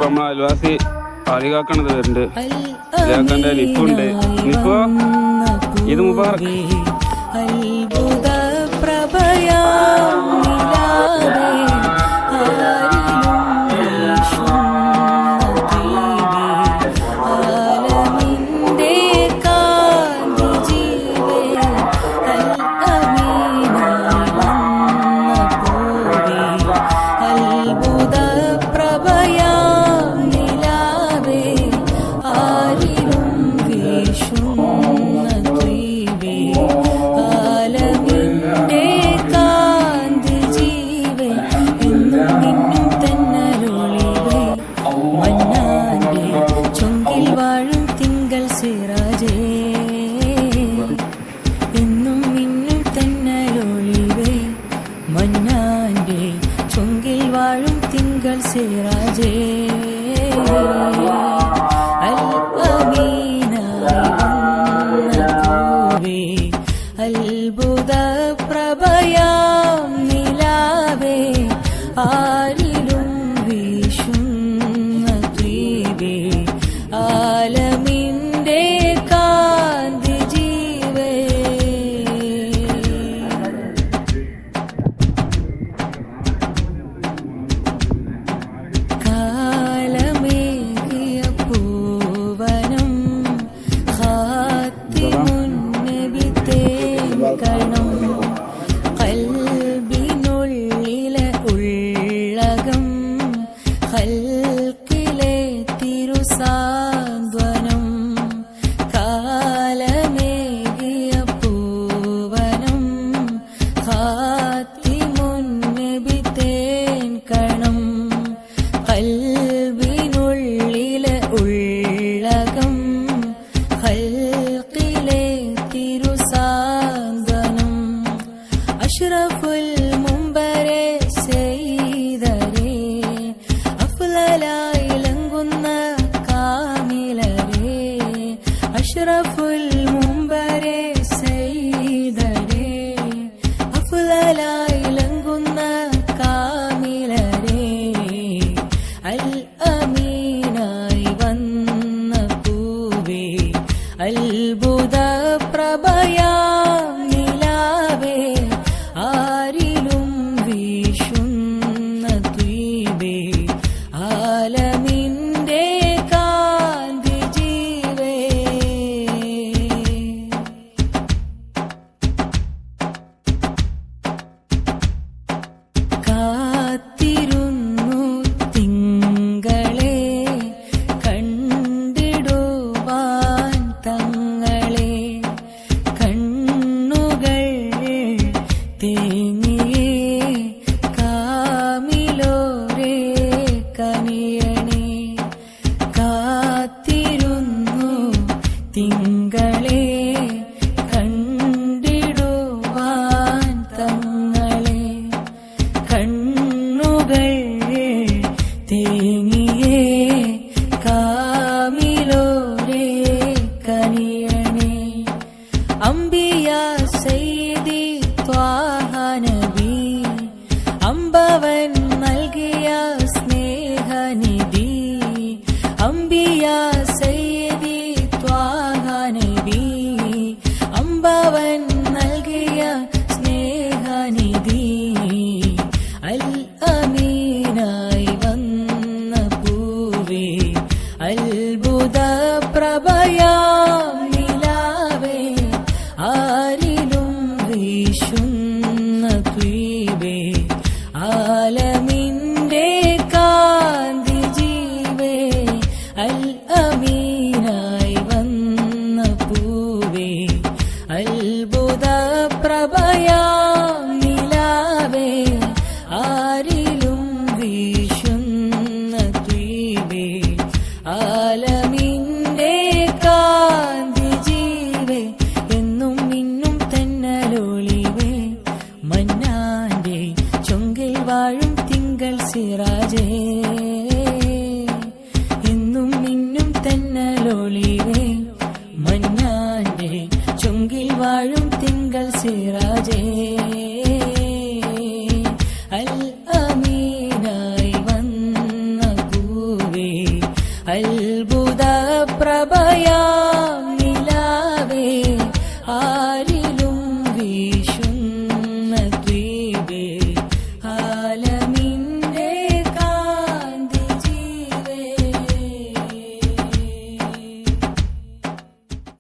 നമ്മളെ അയൽവാസി ആലികാക്കണത് വരുന്നുണ്ട്. ആലികാക്കന്റെ നിഫുണ്ട്. നിഫു ഇത് മുബാറക്. അത്ഭുത പ്രഭയാം നിലാവേ ആരിലും വീശുന്ന ദ്വീപേ ആലമിന്റെ കാന്തി ജീവേ കാലമേകിയ പൂവനം കണം കൽബിനുള്ളിലെ ഉള്ളകം ഖൽക്കിലെ തിരുസാന്ത്വനം കാലമേകിയ പൂവനം ഖാത്തിമുന്നബി തേൻ കണം കൽബിനുള്ളിലെ ഉള്ളകം ഖൽക്കിലെ തിരുസാന്ത്വനം അഷ്റഫുൽ മുമ്പരെ സെയ്തരേ അഫ്ളലായി ലംഘുന്ന കാമിലരേ അഷ്റഫുൽ മുമ്പരെ സെയ്തരേ അഫ്ളലായി ലംഘുന്ന കാമിലരേ അൽ അമീനായി വന്ന പൂവേ അത്ഭുത പ്രഭയാം നിലാവേ ആരിലും വീശുന്ന ദ്വീപേ ആലമിന്റെ കാന്തി ജീവേ കാത്തിരുന്നു തിങ്കളെ കണ്ടിടുവാൻ തങ്ങളെ കണ്ണുകൾ തേങ്ങിയേ കാമിലോരേ കനിയണേ കാത്തിരുന്നു തിങ്കളെ കണ്ടിടുവാൻ തങ്ങളെ കണ്ണുകൾ തേങ്ങിയേ കാമിലോരേ കനിയണേ അംബിയ സയ്യിദി ത്വാഹ നബി അമ്പവൻ നൽകിയ സ്നേഹനിധി അംബിയ സയ്യിദി ത്വാഹ നബി അമ്പവൻ നൽകിയ സ്നേഹനിധി അൽ അമീനായി വന്ന പൂവേ അത്ഭുത പ്രഭയാം നിലാവേ ആരിലും വീശുന്ന ദ്വീപേ ആലമിന്റെ കാന്തി ജീവേ അൽ അമീനായി വന്ന പൂവേ അത്ഭുത പ്രഭയാം നിലാവേ ആരിലും വീശുന്ന ദ്വീപേ ആലമിന്റെ അത്ഭുത പ്രഭയാ